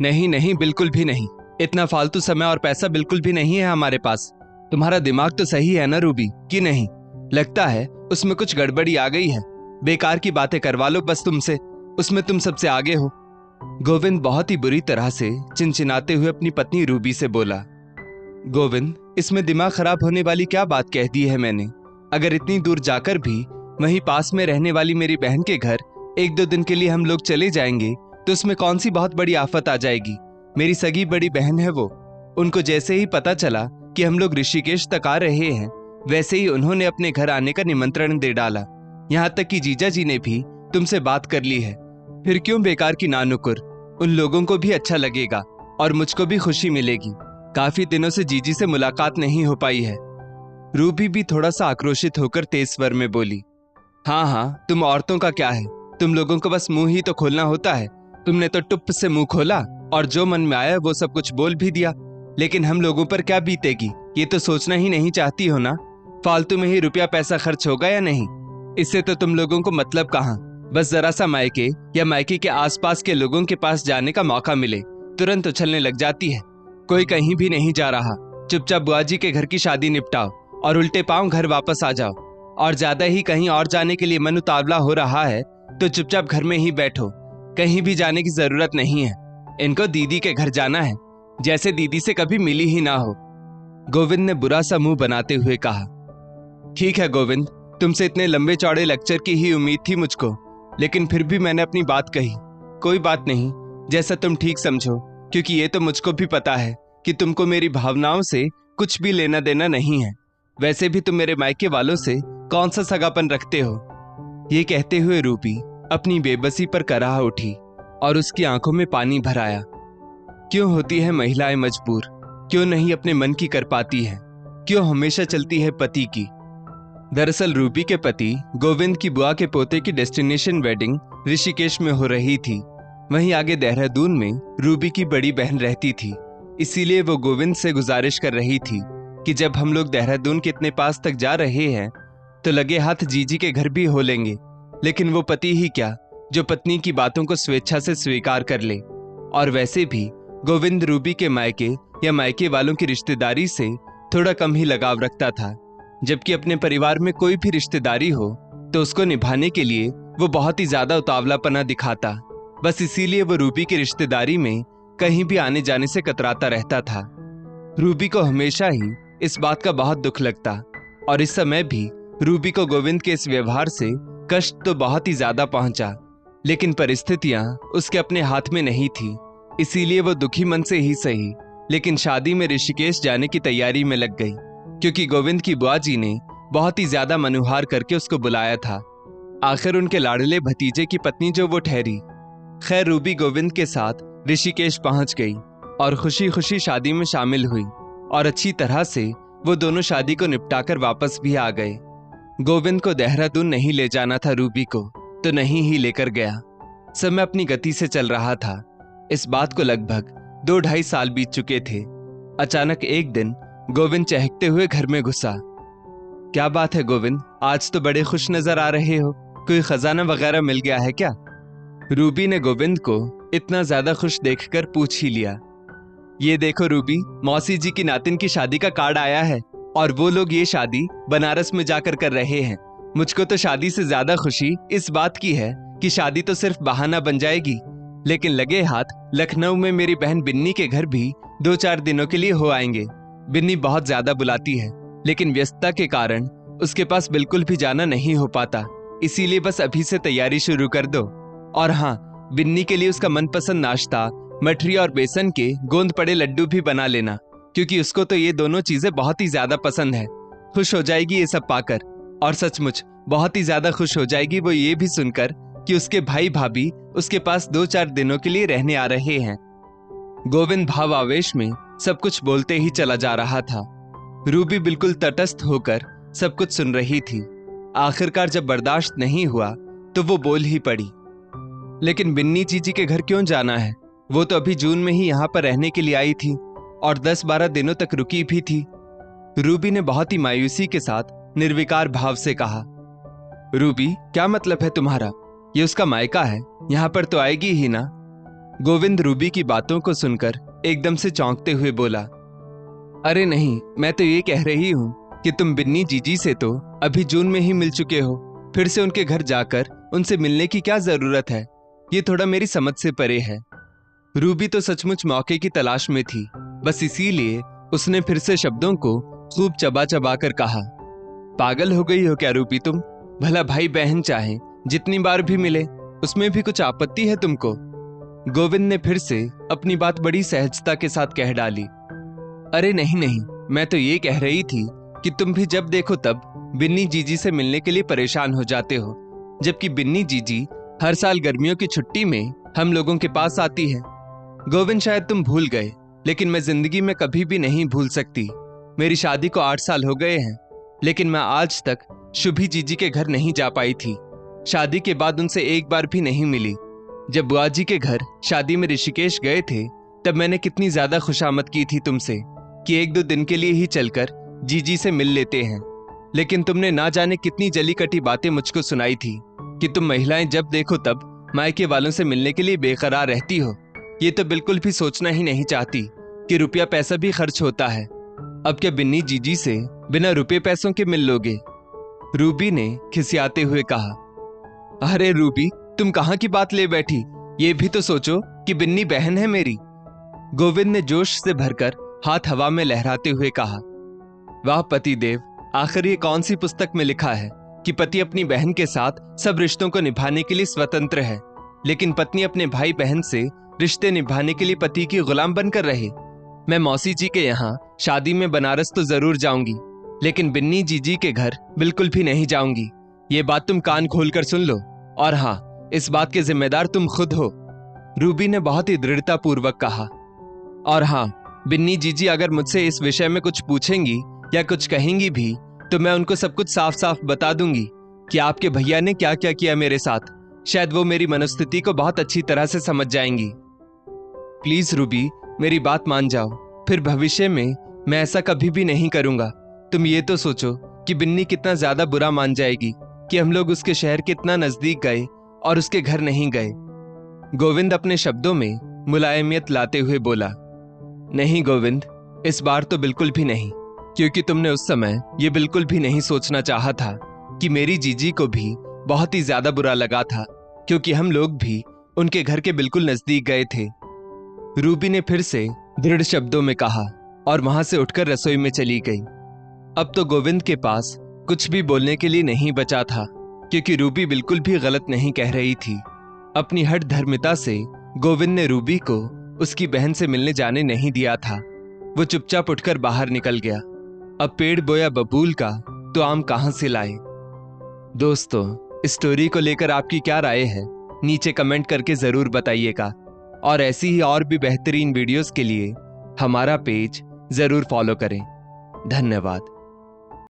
नहीं नहीं, बिल्कुल भी नहीं। इतना फालतू समय और पैसा बिल्कुल भी नहीं है हमारे पास। तुम्हारा दिमाग तो सही है ना रूबी, कि नहीं? लगता है उसमें कुछ गड़बड़ी आ गई है। बेकार की बातें करवा लो बस तुमसे, उसमें तुम सबसे आगे हो। गोविंद बहुत ही बुरी तरह से चिनचिनाते हुए अपनी पत्नी रूबी से बोला। गोविंद, इसमें दिमाग खराब होने वाली क्या बात कह दी है मैंने? अगर इतनी दूर जाकर भी वहीं पास में रहने वाली मेरी बहन के घर 1-2 दिन के लिए हम लोग चले जाएंगे तो उसमें कौन सी बहुत बड़ी आफत आ जाएगी? मेरी सगी बड़ी बहन है वो। उनको जैसे ही पता चला कि हम लोग ऋषिकेश तक आ रहे हैं, वैसे ही उन्होंने अपने घर आने का निमंत्रण दे डाला। यहाँ तक कि जीजा जी ने भी तुमसे बात कर ली है। फिर क्यों बेकार की नानुकुर? उन लोगों को भी अच्छा लगेगा और मुझको भी खुशी मिलेगी। काफी दिनों से जीजी से मुलाकात नहीं हो पाई है। रूबी भी थोड़ा सा आक्रोशित होकर तेज स्वर में बोली। हाँ हाँ, तुम औरतों का क्या है, तुम लोगों को बस मुंह ही तो खोलना होता है। तुमने तो टुप्प से मुंह खोला और जो मन में आया वो सब कुछ बोल भी दिया। लेकिन हम लोगों पर क्या बीतेगी ये तो सोचना ही नहीं चाहती हो ना? फालतू में ही रुपया पैसा खर्च होगा या नहीं, इससे तो तुम लोगों को मतलब कहाँ। बस जरा सा मायके या मायके के आसपास के लोगों के पास जाने का मौका मिले तुरंत उछलने लग जाती है। कोई कहीं भी नहीं जा रहा, चुपचाप बुआ जी के घर की शादी निपटाओ और उल्टे पांव घर वापस आ जाओ। और ज्यादा ही कहीं और जाने के लिए मन उतावला हो रहा है तो चुपचाप घर में ही बैठो, कहीं भी जाने की जरूरत नहीं है। इनको दीदी के घर जाना है, जैसे दीदी से कभी मिली ही ना हो। गोविंद ने बुरा सा मुंह बनाते हुए कहा। ठीक है गोविंद, तुमसे इतने लंबे चौड़े लेक्चर की ही उम्मीद थी मुझको, लेकिन फिर भी मैंने अपनी बात कही। कोई बात नहीं, जैसा तुम ठीक समझो, क्योंकि ये तो मुझको भी पता है कि तुमको मेरी भावनाओं से कुछ भी लेना देना नहीं है। वैसे भी तुम मेरे मायके वालों से कौन सा सगापन रखते हो? ये कहते हुए रूबी अपनी बेबसी पर कराह उठी और उसकी आंखों में पानी भर आया। क्यों होती है महिलाएं मजबूर? क्यों नहीं अपने मन की कर पाती है? क्यों हमेशा चलती है पति की? दरअसल रूबी के पति गोविंद की बुआ के पोते की डेस्टिनेशन वेडिंग ऋषिकेश में हो रही थी। वहीं आगे देहरादून में रूबी की बड़ी बहन रहती थी। इसीलिए वो गोविंद से गुजारिश कर रही थी कि जब हम लोग देहरादून के इतने पास तक जा रहे हैं तो लगे हाथ जीजी के घर भी हो लेंगे। लेकिन वो पति ही क्या जो पत्नी की बातों को स्वेच्छा से स्वीकार कर ले। और वैसे भी गोविंद रूबी के मायके या मायके वालों की रिश्तेदारी से थोड़ा कम ही लगाव रखता था, जबकि अपने परिवार में कोई भी रिश्तेदारी हो तो उसको निभाने के लिए वो बहुत ही ज्यादा उतावलापना दिखाता। बस इसीलिए वो रूबी की रिश्तेदारी में कहीं भी आने जाने से कतराता रहता था। रूबी को हमेशा ही इस बात का बहुत दुख लगता और इस समय भी रूबी को गोविंद के इस व्यवहार से कष्ट तो बहुत ही ज्यादा पहुंचा। लेकिन परिस्थितियां उसके अपने हाथ में नहीं थी, इसीलिए वो दुखी मन से ही सही लेकिन शादी में ऋषिकेश जाने की तैयारी में लग गई, क्योंकि गोविंद की बुआ जी ने बहुत ही ज्यादा मनुहार करके उसको बुलाया था। आखिर उनके लाडले भतीजे की पत्नी जो वो ठहरी। खैर रूबी गोविंद के साथ ऋषिकेश पहुंच गई और खुशी खुशी शादी में शामिल हुई और अच्छी तरह से वो दोनों शादी को निपटाकर वापस भी आ गए। गोविंद को देहरादून नहीं ले जाना था रूबी को, तो नहीं ही लेकर गया। समय अपनी गति से चल रहा था। इस बात को लगभग 2-2.5 साल बीत चुके थे। अचानक एक दिन गोविंद चहकते हुए घर में घुसा। क्या बात है गोविंद, आज तो बड़े खुश नजर आ रहे हो, कोई खजाना वगैरह मिल गया है क्या? रूबी ने गोविंद को इतना ज्यादा खुश देखकर पूछ ही लिया। ये देखो रूबी, मौसी जी की नातिन की शादी का कार्ड आया है और वो लोग ये शादी बनारस में जाकर कर रहे हैं। मुझको तो शादी से ज्यादा खुशी इस बात की है कि शादी तो सिर्फ बहाना बन जाएगी, लेकिन लगे हाथ लखनऊ में मेरी बहन बिन्नी के घर भी 2-4 दिनों के लिए हो आएंगे। बिन्नी बहुत ज्यादा बुलाती है, लेकिन व्यस्तता के कारण उसके पास बिल्कुल भी जाना नहीं हो पाता, इसीलिए बस अभी से तैयारी शुरू कर दो। और हाँ, बिन्नी के लिए उसका मनपसंद नाश्ता मठरी और बेसन के गोंद पड़े लड्डू भी बना लेना, क्योंकि उसको तो ये दोनों चीजें बहुत ही ज्यादा पसंद है। खुश हो जाएगी ये सब पाकर, और सचमुच बहुत ही ज्यादा खुश हो जाएगी वो ये भी सुनकर कि उसके भाई भाभी उसके पास 2-4 दिनों के लिए रहने आ रहे हैं। गोविंद भाव आवेश में सब कुछ बोलते ही चला जा रहा था। रूबी बिल्कुल तटस्थ होकर सब कुछ सुन रही थी। आखिरकार जब बर्दाश्त नहीं हुआ तो वो बोल ही पड़ी, लेकिन बिन्नी जीजी के घर क्यों जाना है? वो तो अभी जून में ही यहाँ पर रहने के लिए आई थी और 10-12 दिनों तक रुकी भी थी। रूबी ने बहुत ही मायूसी के साथ निर्विकार भाव से कहा। रूबी, क्या मतलब है तुम्हारा? ये उसका मायका है, यहाँ पर तो आएगी ही ना? गोविंद रूबी की बातों को सुनकर एकदम से चौंकते हुए बोला, अरे नहीं, मैं तो ये कह रही हूँ कि तुम बिन्नी जीजी से तो अभी जून में ही मिल चुके हो, फिर से उनके घर जाकर उनसे मिलने की क्या जरूरत है? ये थोड़ा मेरी समझ से परे है। रूबी तो सचमुच मौके की तलाश में थी, बस इसीलिए उसने फिर से शब्दों को खूब चबा चबा कर कहा, पागल हो गई हो क्या रूबी तुम? भला भाई बहन चाहे जितनी बार भी मिले, उसमें भी कुछ आपत्ति है तुमको? गोविंद ने फिर से अपनी बात बड़ी सहजता के साथ कह डाली, अरे नहीं नहीं, मैं तो ये कह रही थी कि तुम भी जब देखो तब बिन्नी जीजी से मिलने के लिए परेशान हो जाते हो, जबकि बिन्नी जीजी हर साल गर्मियों की छुट्टी में हम लोगों के पास आती है। गोविंद शायद तुम भूल गए, लेकिन मैं जिंदगी में कभी भी नहीं भूल सकती। मेरी शादी को 8 साल हो गए हैं, लेकिन मैं आज तक शुभी जीजी के घर नहीं जा पाई थी। शादी के बाद उनसे एक बार भी नहीं मिली। जब बुआ जी के घर शादी में ऋषिकेश गए थे, तब मैंने कितनी ज्यादा खुशामद की थी तुमसे कि 1-2 दिन के लिए ही चलकर जीजी से मिल लेते हैं, लेकिन तुमने ना जाने कितनी जली कटी बातें मुझको सुनाई थी कि तुम महिलाएं जब देखो तब मायके वालों से मिलने के लिए बेकरार रहती हो। ये तो बिल्कुल भी सोचना ही नहीं चाहती कि रुपया पैसा भी खर्च होता है। अब क्या बिन्नी जीजी से बिना रुपये पैसों के मिल लोगे? रूबी ने खिसियाते हुए कहा, अरे रूबी, तुम कहां की बात ले बैठी? ये भी तो सोचो कि बिन्नी बहन है मेरी। गोविंद ने जोश से भरकर हाथ हवा में लहराते हुए कहा, वाह पति देव, आखिर ये कौन सी पुस्तक में लिखा है कि पति अपनी बहन के साथ सब रिश्तों को निभाने के लिए स्वतंत्र है, लेकिन पत्नी अपने भाई बहन से रिश्ते निभाने के लिए पति की गुलाम बनकर रहे। मैं मौसी जी के यहाँ शादी में बनारस तो जरूर जाऊंगी, लेकिन बिन्नी जीजी के घर बिल्कुल भी नहीं जाऊंगी। ये बात तुम कान खोलकर सुन लो, और हाँ, इस बात के जिम्मेदार तुम खुद हो। रूबी ने बहुत ही दृढ़ता पूर्वक कहा, और हाँ, बिन्नी जीजी अगर मुझसे इस विषय में कुछ पूछेंगी या कुछ कहेंगी भी, तो मैं उनको सब कुछ साफ साफ बता दूंगी कि आपके भैया ने क्या क्या किया मेरे साथ। शायद वो मेरी मनोस्थिति को बहुत अच्छी तरह से समझ जाएंगी। प्लीज रूबी, मेरी बात मान जाओ, फिर भविष्य में मैं ऐसा कभी भी नहीं करूंगा। तुम ये तो सोचो कि बिन्नी कितना ज्यादा बुरा मान जाएगी कि हम लोग उसके शहर के इतना नजदीक गए और उसके घर नहीं गए। गोविंद अपने शब्दों में मुलायमियत लाते हुए बोला, नहीं गोविंद, इस बार तो बिल्कुल भी नहीं, क्योंकि तुमने उस समय ये बिल्कुल भी नहीं सोचना चाहा था कि मेरी जीजी को भी बहुत ही ज्यादा बुरा लगा था, क्योंकि हम लोग भी उनके घर के बिल्कुल नजदीक गए थे। रूबी ने फिर से दृढ़ शब्दों में कहा और वहां से उठकर रसोई में चली गई। अब तो गोविंद के पास कुछ भी बोलने के लिए नहीं बचा था, क्योंकि रूबी बिल्कुल भी गलत नहीं कह रही थी। अपनी हठ धर्मिता से गोविंद ने रूबी को उसकी बहन से मिलने जाने नहीं दिया था। वो चुपचाप उठकर बाहर निकल गया। अब पेड़ बोया बबूल का तो आम कहां से लाए। दोस्तों, इस स्टोरी को लेकर आपकी क्या राय है? नीचे कमेंट करके जरूर बताइएगा, और ऐसी ही और भी बेहतरीन वीडियोस के लिए हमारा पेज जरूर फॉलो करें। धन्यवाद।